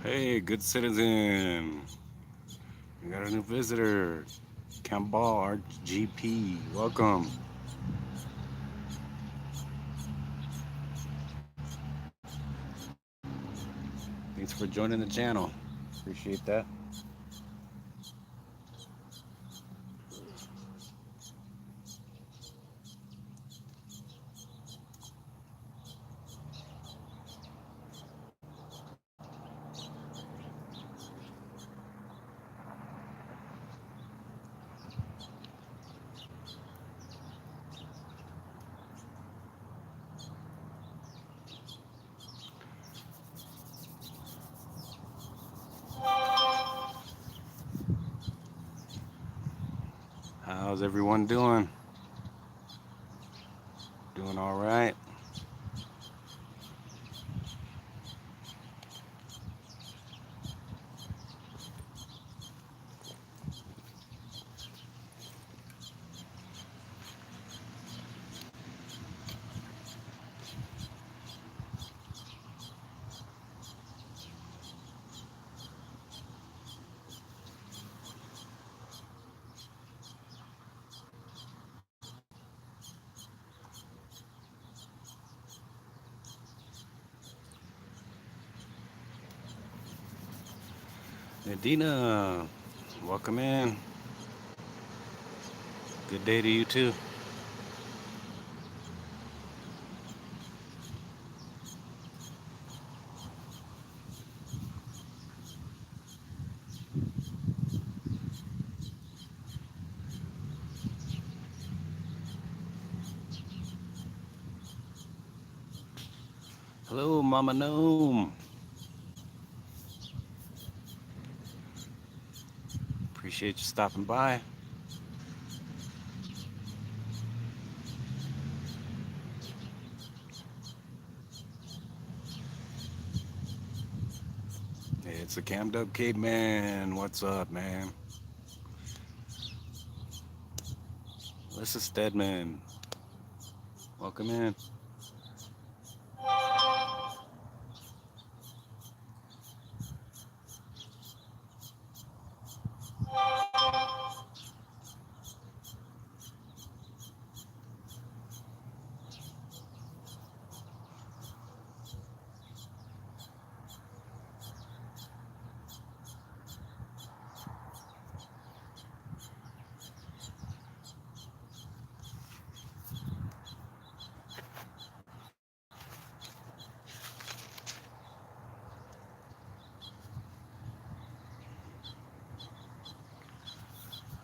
Hey, good citizen. We got a new visitor. Campbell RGP. Welcome. Thanks for joining the channel. Appreciate that. How's everyone doing? Doing all right? Nadina, welcome in. Good day to you too. Hello, Mama Gnome. Appreciate you stopping by. It's a Cammed Up Caveman. What's up, man? Alyssa Stedman. Welcome in.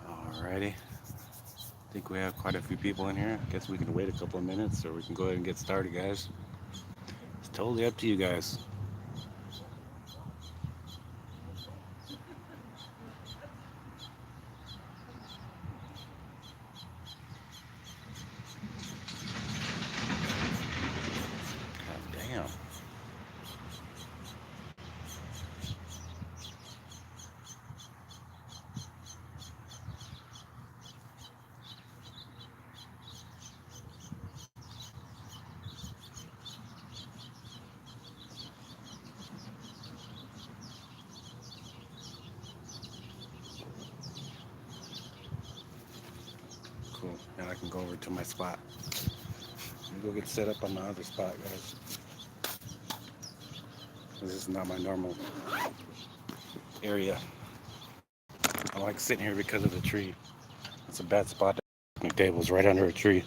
Alrighty. I think we have quite a few people in here. I guess we can wait a couple of minutes or we can go ahead and get started, guys. It's totally up to you guys. God damn. Cool. Now I can go over to my spot. Let me go get set up on my other spot, guys. This is not my normal area. I like sitting here because of the tree. It's a bad spot. The table's right under a tree.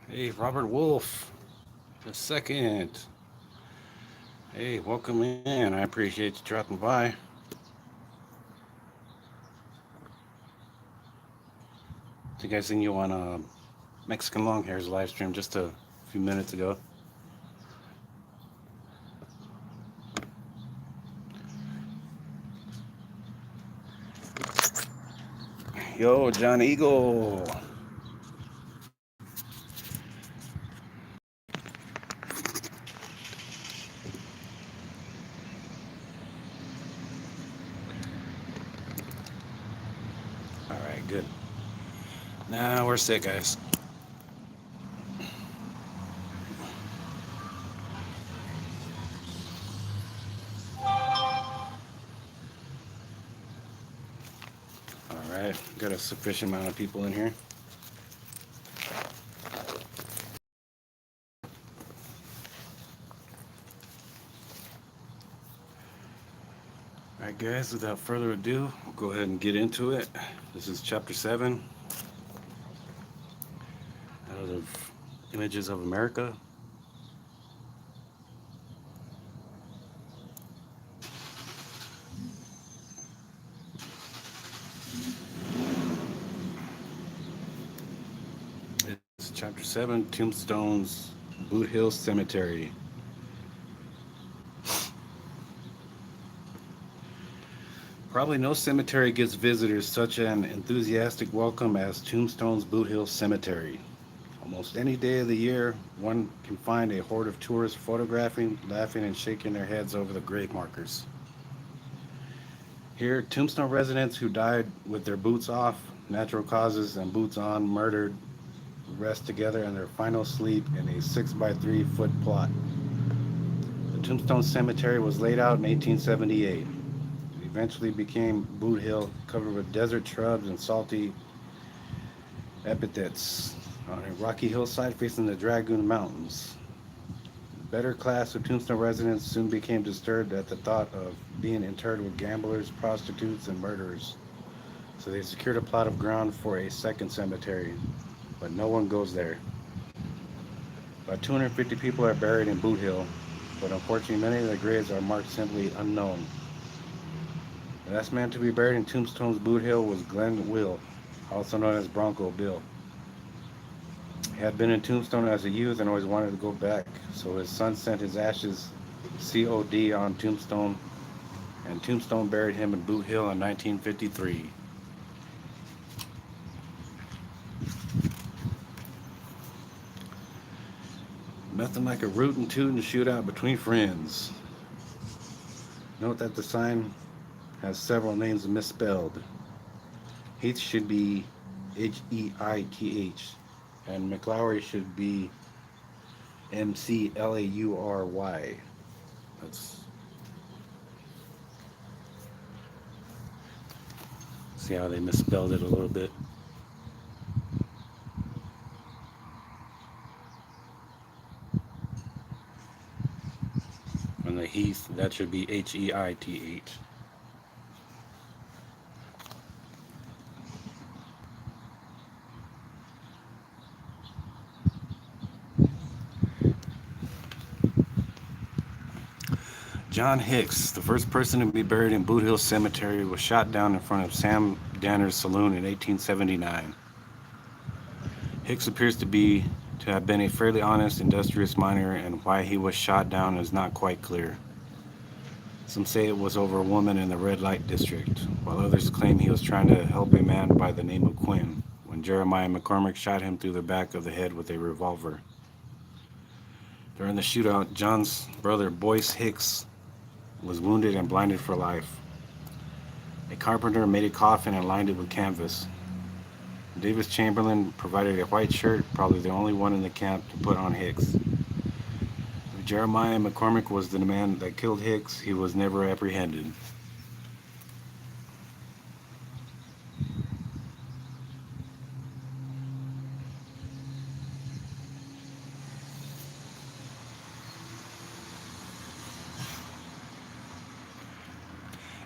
Hey, Robert Wolf, the second. Hey, welcome in. I appreciate you dropping by. I think I seen you on Mexican Longhairs live stream just a few minutes ago. Yo, John Eagle. All right, good. Now we're set, guys. All right, got a sufficient amount of people in here. All right, guys, without further ado, we'll go ahead and get into it. This is chapter 7 out of Images of America. It's chapter 7, Tombstones, Boothill Cemetery. Probably no cemetery gives visitors such an enthusiastic welcome as Tombstone's Boothill Cemetery. Almost any day of the year, one can find a horde of tourists photographing, laughing, and shaking their heads over the grave markers. Here, Tombstone residents who died with their boots off, natural causes, and boots on, murdered, rest together in their final sleep in a 6 by 3 foot plot. The Tombstone Cemetery was laid out in 1878. It eventually became Boothill, covered with desert shrubs and salty epithets on a rocky hillside facing the Dragoon Mountains. The better class of Tombstone residents soon became disturbed at the thought of being interred with gamblers, prostitutes, and murderers. So they secured a plot of ground for a second cemetery, but no one goes there. About 250 people are buried in Boothill, but unfortunately many of the graves are marked simply unknown. The last man to be buried in Tombstone's Boothill was Glenn Will, also known as Bronco Bill. He had been in Tombstone as a youth and always wanted to go back, so his son sent his ashes COD on Tombstone, and Tombstone buried him in Boothill in 1953. Nothing like a rootin' tootin' shootout between friends. Note that the sign has several names misspelled. Heath should be Heith, and McLaury should be McLaury. Let's see how they misspelled it a little bit. And the Heath, that should be Heith. John Hicks, the first person to be buried in Boothill Cemetery, was shot down in front of Sam Danner's saloon in 1879. Hicks appears to have been a fairly honest, industrious miner, and why he was shot down is not quite clear. Some say it was over a woman in the red light district, while others claim he was trying to help a man by the name of Quinn, when Jeremiah McCormick shot him through the back of the head with a revolver. During the shootout, John's brother Boyce Hicks was wounded and blinded for life. A carpenter made a coffin and lined it with canvas. Davis Chamberlain provided a white shirt, probably the only one in the camp to put on Hicks. If Jeremiah McCormick was the man that killed Hicks, he was never apprehended.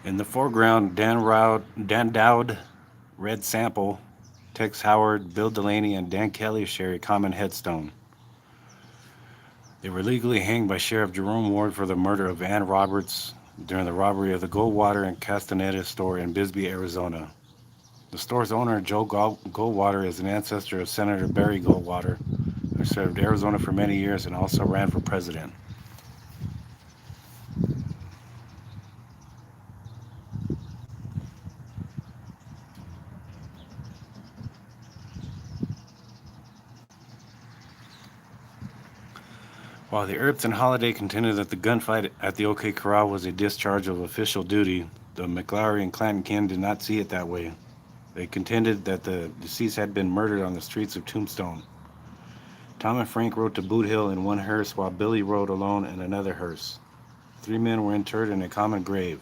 In the foreground, Dan Dowd, Red Sample, Tex Howard, Bill Delaney, and Dan Kelly share a common headstone. They were legally hanged by Sheriff Jerome Ward for the murder of Ann Roberts during the robbery of the Goldwater and Castaneda store in Bisbee, Arizona. The store's owner, Joe Goldwater, is an ancestor of Senator Barry Goldwater, who served Arizona for many years and also ran for president. While the Earps and Holiday contended that the gunfight at the OK Corral was a discharge of official duty, the McLaury and Clanton kin did not see it that way. They contended that the deceased had been murdered on the streets of Tombstone. Tom and Frank rode to Boothill in one hearse while Billy rode alone in another hearse. 3 men were interred in a common grave.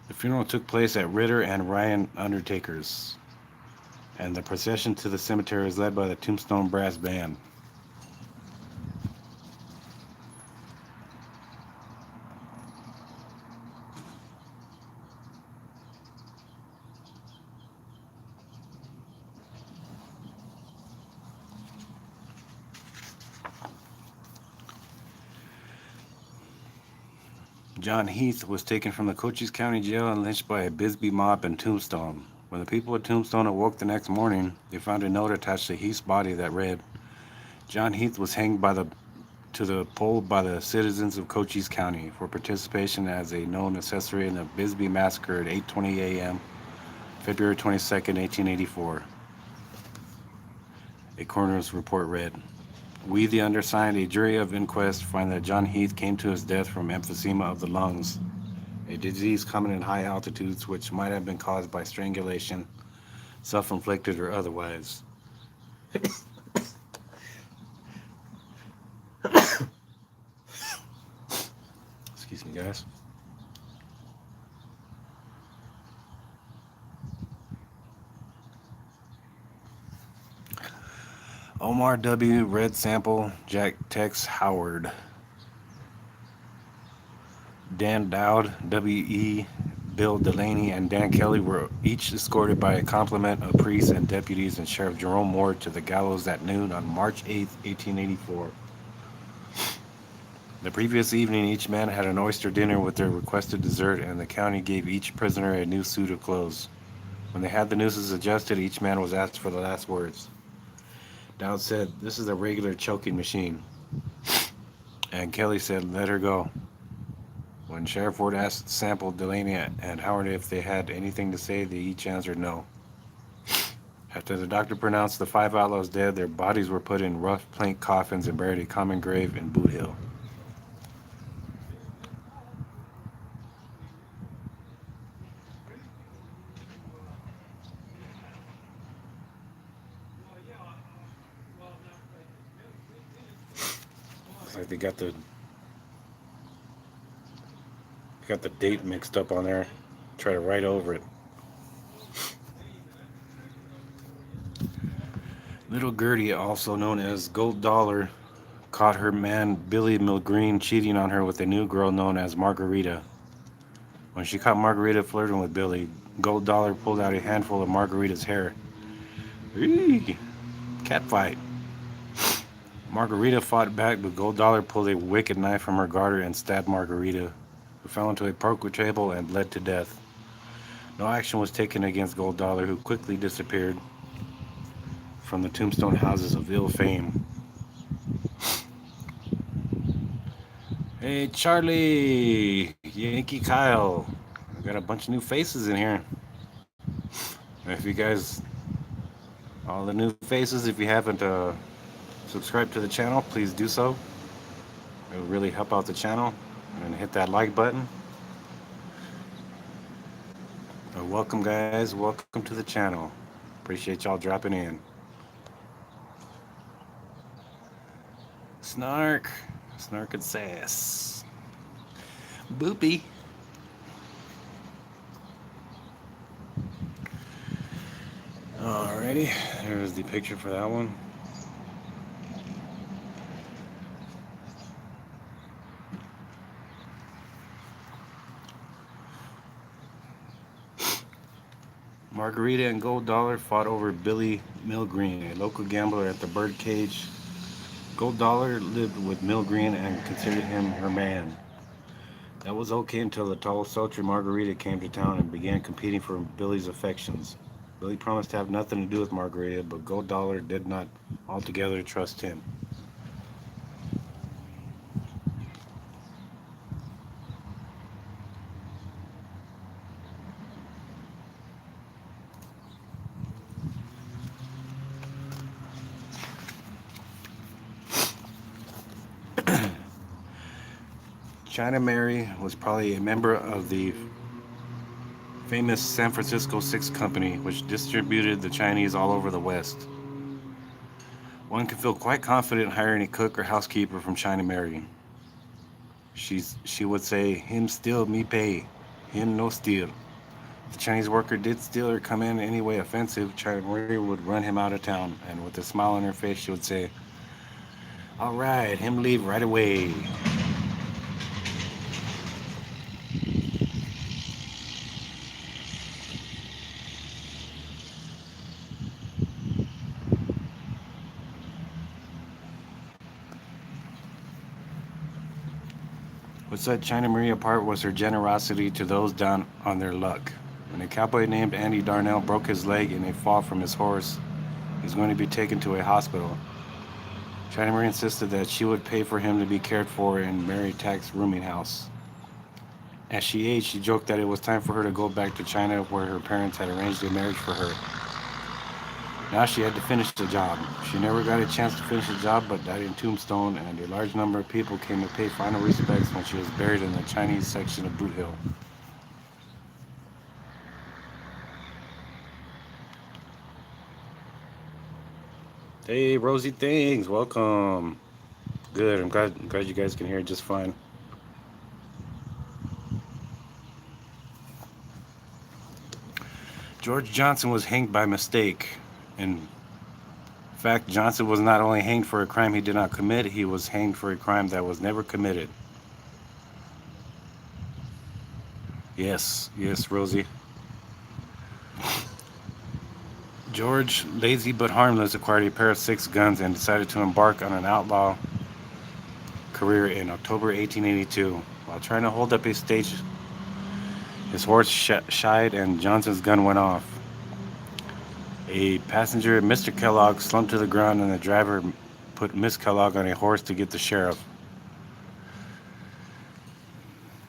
The funeral took place at Ritter and Ryan Undertakers, and the procession to the cemetery was led by the Tombstone Brass Band. John Heath was taken from the Cochise County Jail and lynched by a Bisbee mob in Tombstone. When the people of Tombstone awoke the next morning, they found a note attached to Heath's body that read, "John Heath was hanged to the pole by the citizens of Cochise County for participation as a known accessory in the Bisbee massacre at 8:20 a.m., February 22nd, 1884." A coroner's report read, "We, the undersigned, a jury of inquest, find that John Heath came to his death from emphysema of the lungs, a disease common in high altitudes which might have been caused by strangulation, self-inflicted or otherwise. Excuse me, guys. Omar W., Red Sample, Jack Tex Howard. Dan Dowd, W.E., Bill Delaney, and Dan Kelly were each escorted by a complement of priests and deputies and Sheriff Jerome Ward to the gallows at noon on March 8, 1884. The previous evening, each man had an oyster dinner with their requested dessert, and the county gave each prisoner a new suit of clothes. When they had the nooses adjusted, each man was asked for the last words. Dowd said, "This is a regular choking machine." And Kelly said, "Let her go." When Sheriff Ward asked Sample, Delaney, and Howard if they had anything to say, they each answered no. After the doctor pronounced the 5 outlaws dead, their bodies were put in rough plank coffins and buried in a common grave in Boothill. Looks like they got the date mixed up on there. Try to write over it. Little Gertie, also known as Gold Dollar, caught her man Billy Milgreen cheating on her with a new girl known as Margarita. When she caught Margarita flirting with Billy, Gold Dollar pulled out a handful of Margarita's hair. Eee! Catfight. Margarita fought back, but Gold Dollar pulled a wicked knife from her garter and stabbed Margarita, who fell into a poker table and bled to death. No action was taken against Gold Dollar, who quickly disappeared from the Tombstone houses of ill fame. Hey, Charlie! Yankee Kyle! I got a bunch of new faces in here. If you guys, all the new faces, if you haven't subscribed to the channel, please do so. It will really help out the channel. And hit that like button. Welcome, guys. Welcome to the channel. Appreciate y'all dropping in. Snark and sass. Boopy. Alrighty, there's the picture for that one. Margarita and Gold Dollar fought over Billy Milgreen, a local gambler at the Birdcage. Gold Dollar lived with Milgreen and considered him her man. That was okay until the tall, sultry Margarita came to town and began competing for Billy's affections. Billy promised to have nothing to do with Margarita, but Gold Dollar did not altogether trust him. China Mary was probably a member of the famous San Francisco Six Company, which distributed the Chinese all over the West. One can feel quite confident hiring a cook or housekeeper from China Mary. She would say, "Him steal, me pay. Him no steal." If the Chinese worker did steal or come in any way offensive, China Mary would run him out of town, and with a smile on her face, she would say, "All right, him leave right away." What set China Marie apart was her generosity to those down on their luck. When a cowboy named Andy Darnell broke his leg in a fall from his horse, he was going to be taken to a hospital. China Marie insisted that she would pay for him to be cared for in Mary Tack's rooming house. As she aged, she joked that it was time for her to go back to China where her parents had arranged a marriage for her. Now she had to finish the job. She never got a chance to finish the job but died in Tombstone, and a large number of people came to pay final respects when she was buried in the Chinese section of Boothill. Hey, Rosie Things, welcome. Good, I'm glad you guys can hear it just fine. George Johnson was hanged by mistake. In fact, Johnson was not only hanged for a crime he did not commit, he was hanged for a crime that was never committed. Yes, Rosie. George, lazy but harmless, acquired a pair of 6 guns and decided to embark on an outlaw career in October 1882. While trying to hold up his stage, his horse shied and Johnson's gun went off. A passenger, Mr. Kellogg, slumped to the ground and the driver put Miss Kellogg on a horse to get the sheriff.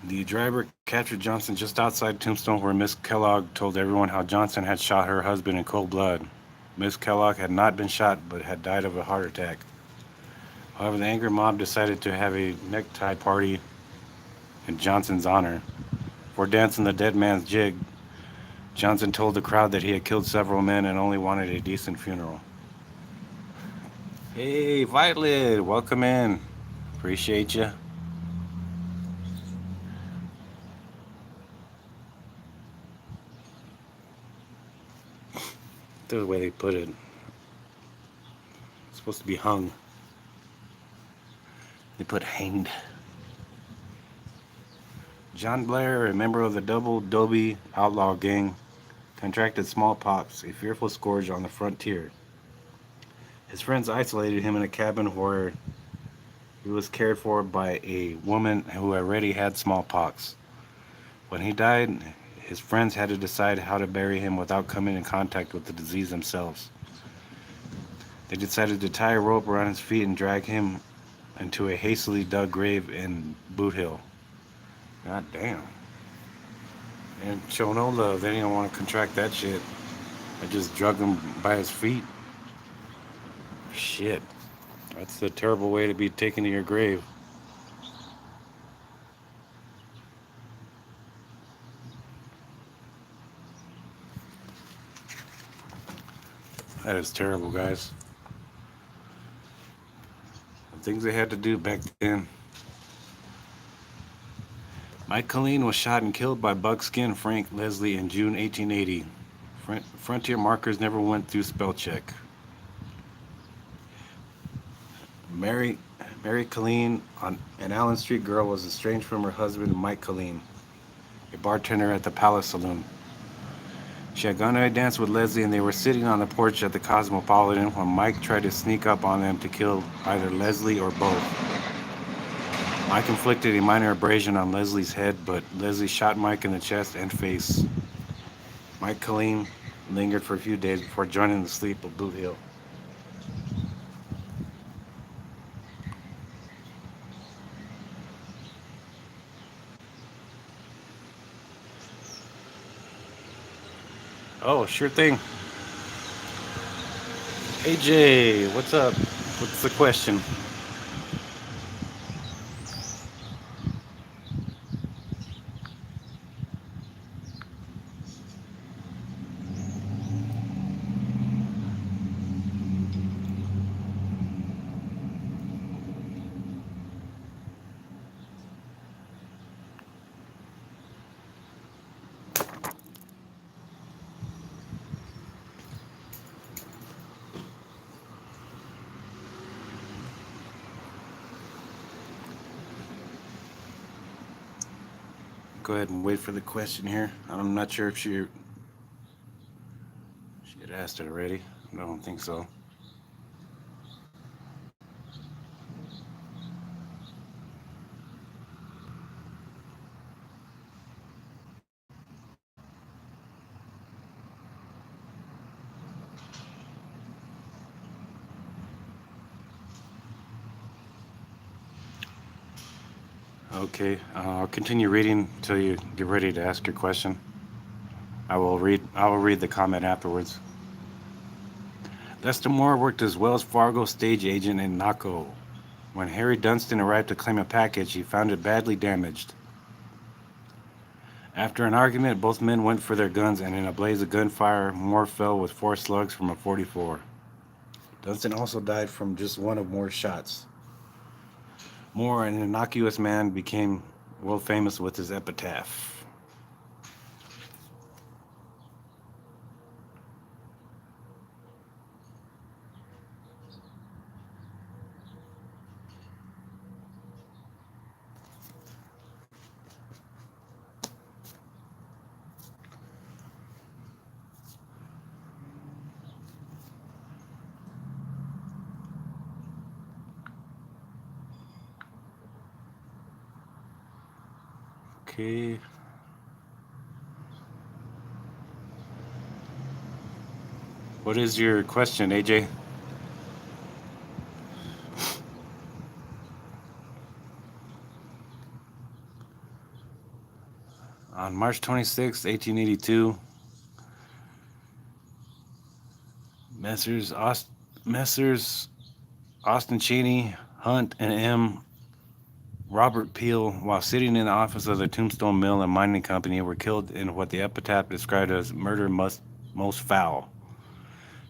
The driver captured Johnson just outside Tombstone, where Miss Kellogg told everyone how Johnson had shot her husband in cold blood. Miss Kellogg had not been shot but had died of a heart attack. However, the angry mob decided to have a necktie party in Johnson's honor. For dancing the dead man's jig, Johnson told the crowd that he had killed several men and only wanted a decent funeral. Hey, Violet, welcome in. Appreciate you. That's the way they put it. It's supposed to be hung. They put hanged. John Blair, a member of the Double Dobie outlaw gang, contracted smallpox, a fearful scourge on the frontier. His friends isolated him in a cabin where he was cared for by a woman who already had smallpox. When he died, his friends had to decide how to bury him without coming in contact with the disease themselves. They decided to tie a rope around his feet and drag him into a hastily dug grave in Boothill. God damn. And show no love. They didn't want to contract that shit. I just drug him by his feet. Shit. That's a terrible way to be taken to your grave. That is terrible, guys. The things they had to do back then. Mike Colleen was shot and killed by Buckskin Frank Leslie in June 1880. Frontier markers never went through spell check. Mary Colleen, an Allen Street girl, was estranged from her husband, Mike Colleen, a bartender at the Palace Saloon. She had gone to a dance with Leslie and they were sitting on the porch at the Cosmopolitan when Mike tried to sneak up on them to kill either Leslie or both. Mike inflicted a minor abrasion on Leslie's head, but Leslie shot Mike in the chest and face. Mike Colleen lingered for a few days before joining the sleep of Boothill. Oh, sure thing. AJ, what's up? What's the question? Go ahead and wait for the question here. I'm not sure if she had asked it already. I don't think so. Okay, I'll continue reading until you get ready to ask your question. I will read the comment afterwards. Lester Moore worked as Wells Fargo stage agent in Naco. When Harry Dunstan arrived to claim a package, he found it badly damaged. After an argument, both men went for their guns, and in a blaze of gunfire, Moore fell with 4 slugs from a 44. Dunstan also died from just one of Moore's shots. Moore, an innocuous man, became world famous with his epitaph. Okay. What is your question, AJ? On March 26, 1882, Messrs. Austin Cheney, Hunt, and M. Robert Peel, while sitting in the office of the Tombstone Mill and Mining Company, were killed in what the epitaph described as murder most foul.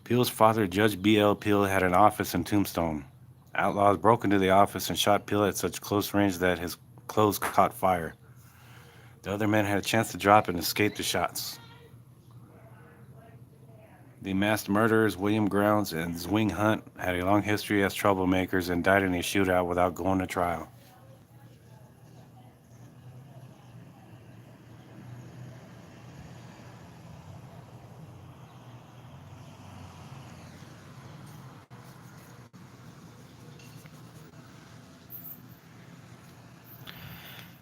Peel's father, Judge B.L. Peel, had an office in Tombstone. Outlaws broke into the office and shot Peel at such close range that his clothes caught fire. The other men had a chance to drop and escape the shots. The masked murderers, William Grounds and Zwing Hunt, had a long history as troublemakers and died in a shootout without going to trial.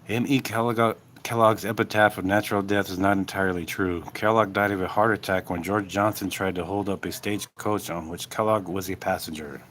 M.E. Kellogg's epitaph of natural death is not entirely true. Kellogg died of a heart attack when George Johnson tried to hold up a stagecoach on which Kellogg was a passenger.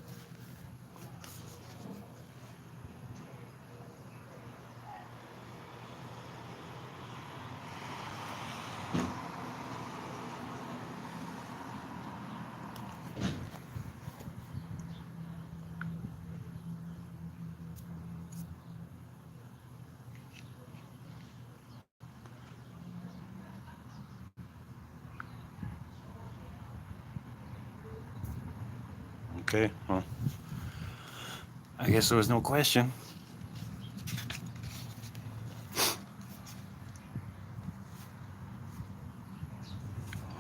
Okay, well, I guess there was no question.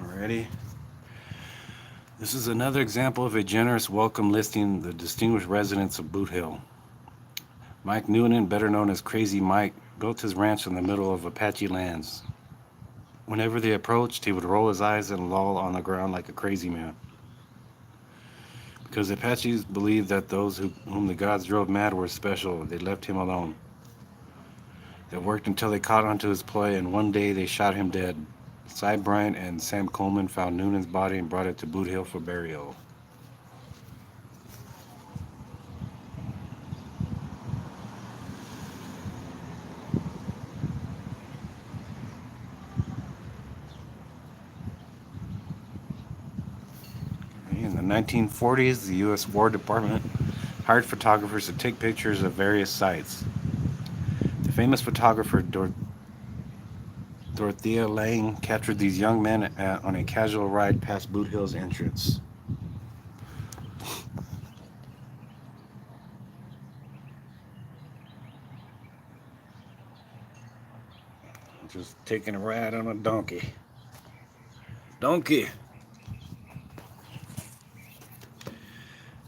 Alrighty. This is another example of a generous welcome listing the distinguished residents of Boothill. Mike Noonan, better known as Crazy Mike, built his ranch in the middle of Apache lands. Whenever they approached, he would roll his eyes and loll on the ground like a crazy man. Because the Apaches believed that those whom the gods drove mad were special, they left him alone. They worked until they caught onto his ploy, and one day they shot him dead. Cy Bryant and Sam Coleman found Noonan's body and brought it to Boothill for burial. In the 1940s, the U.S. War Department hired photographers to take pictures of various sites. The famous photographer Dorothea Lange captured these young men on a casual ride past Boot Hill's entrance. Just taking a ride on a donkey. Donkey!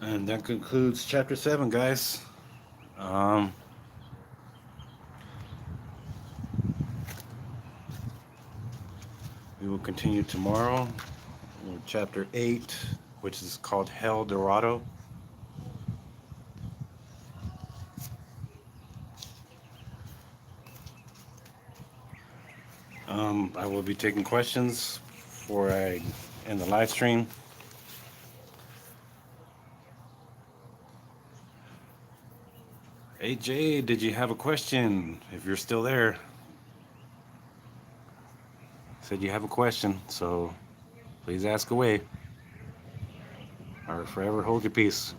And that concludes chapter 7, guys. We will continue tomorrow with chapter 8, which is called Hell Dorado. I will be taking questions before I end the live stream. Hey Jay, did you have a question? If you're still there, said you have a question, so please ask away, or forever hold your peace.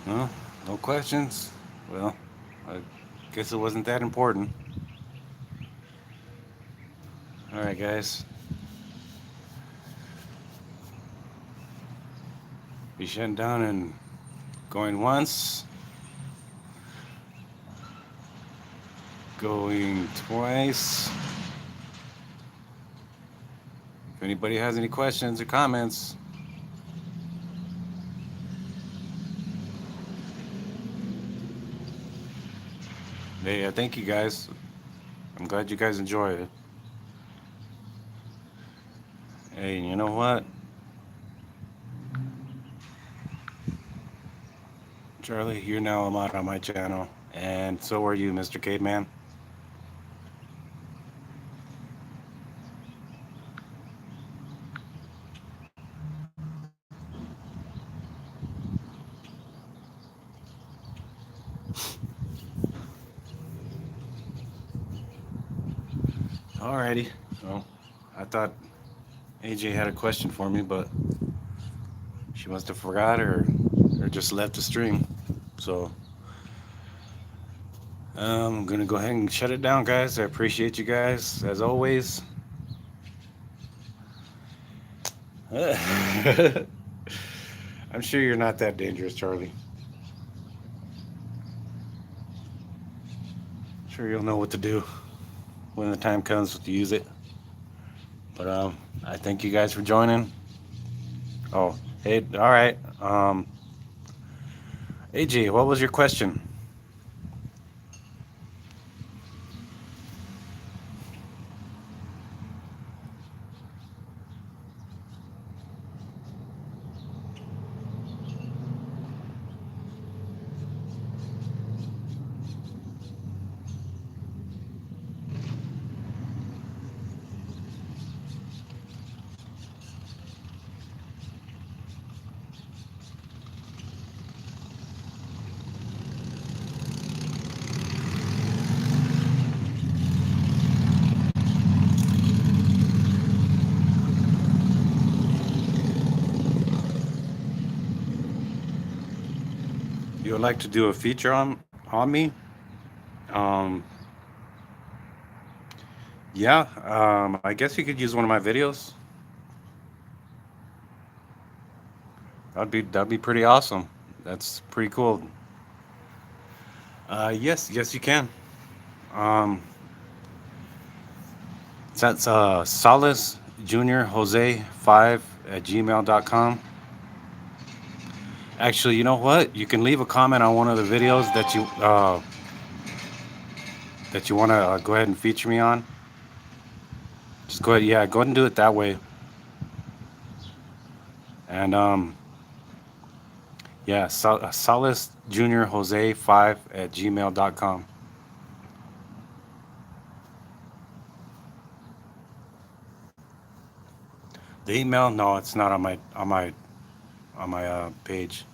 No, no questions? Well, I guess it wasn't that important. Alright, guys. Be shutting down and going once. Going twice. If anybody has any questions or comments, hey, thank you guys. I'm glad you guys enjoy it. Hey, you know what? Charlie, you're now a mod on my channel, and so are you, Mr. Caveman. Alrighty. Well, I thought AJ had a question for me, but she must have forgot or just left the stream. So I'm gonna go ahead and shut it down, guys. I appreciate you guys as always. I'm sure you're not that dangerous, Charlie. I'm sure you'll know what to do when the time comes to use it. But I thank you guys for joining. Oh, hey, all right. AJ, what was your question? would like to do a feature on me, um, yeah, I guess you could use one of my videos. That'd be pretty awesome. That's pretty cool. Yes, you can. Um, that's Solace Junior Jose 5 at gmail.com. Actually, you know what? You can leave a comment on one of the videos that you want to go ahead and feature me on. Just go ahead, yeah, go ahead and do it that way. And yeah, Solace Junior Jose 5 at gmail.com. The email? No, it's not on my page.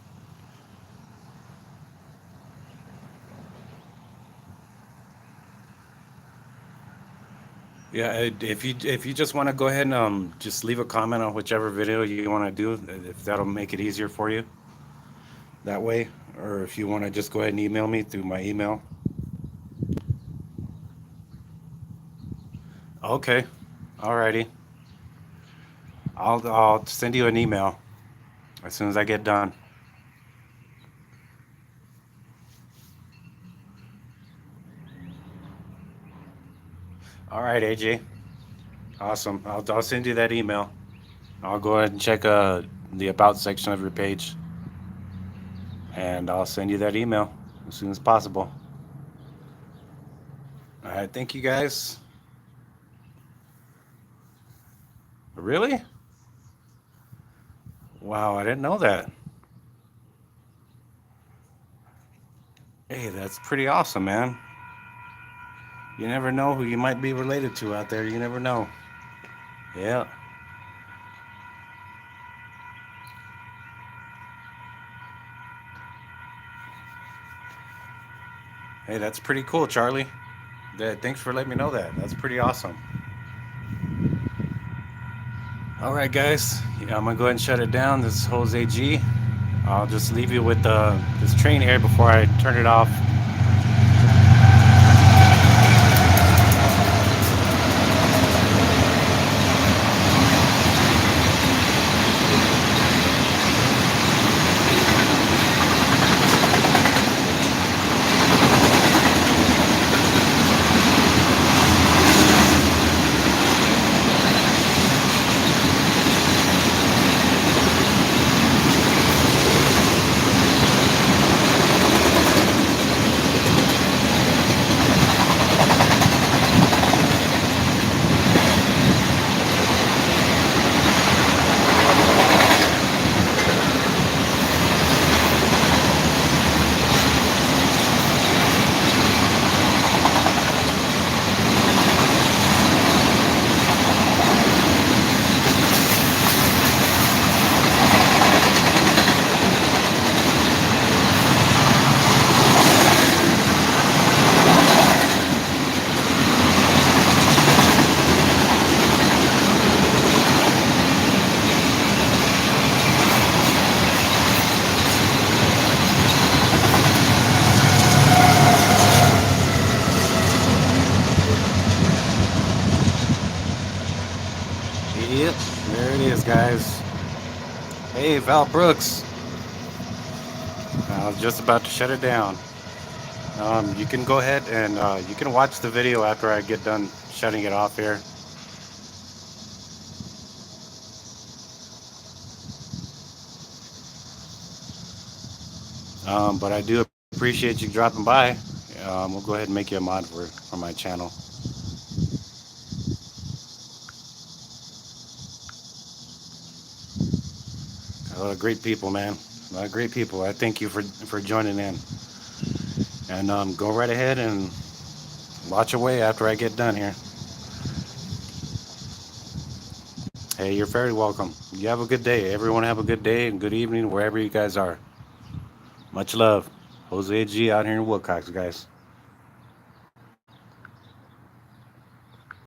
Yeah, if you just want to go ahead and just leave a comment on whichever video you want to do, if that'll make it easier for you that way, or if you want to just go ahead and email me through my email. Okay, alrighty. I'll send you an email as soon as I get done. All right, AJ. Awesome. I'll send you that email. I'll go ahead and check the about section of your page, and I'll send you that email as soon as possible. All right. Thank you guys. Really? Wow, I didn't know that. Hey, that's pretty awesome, man. You never know who you might be related to out there. You never know. Yeah. Hey, that's pretty cool, Charlie. Thanks for letting me know that. That's pretty awesome. All right, guys. Yeah, I'm gonna go ahead and shut it down. This is Jose G. I'll just leave you with this train here before I turn it off. Yep, there it is, guys. Hey, Val Brooks. I was just about to shut it down. You can go ahead and you can watch the video after I get done shutting it off here. But I do appreciate you dropping by. We'll go ahead and make you a mod for my channel. A lot of great people, man. A lot of great people. I thank you for joining in. And go right ahead and watch away after I get done here. Hey, you're very welcome. You have a good day. Everyone have a good day and good evening wherever you guys are. Much love. Jose G out here in Wilcox, guys.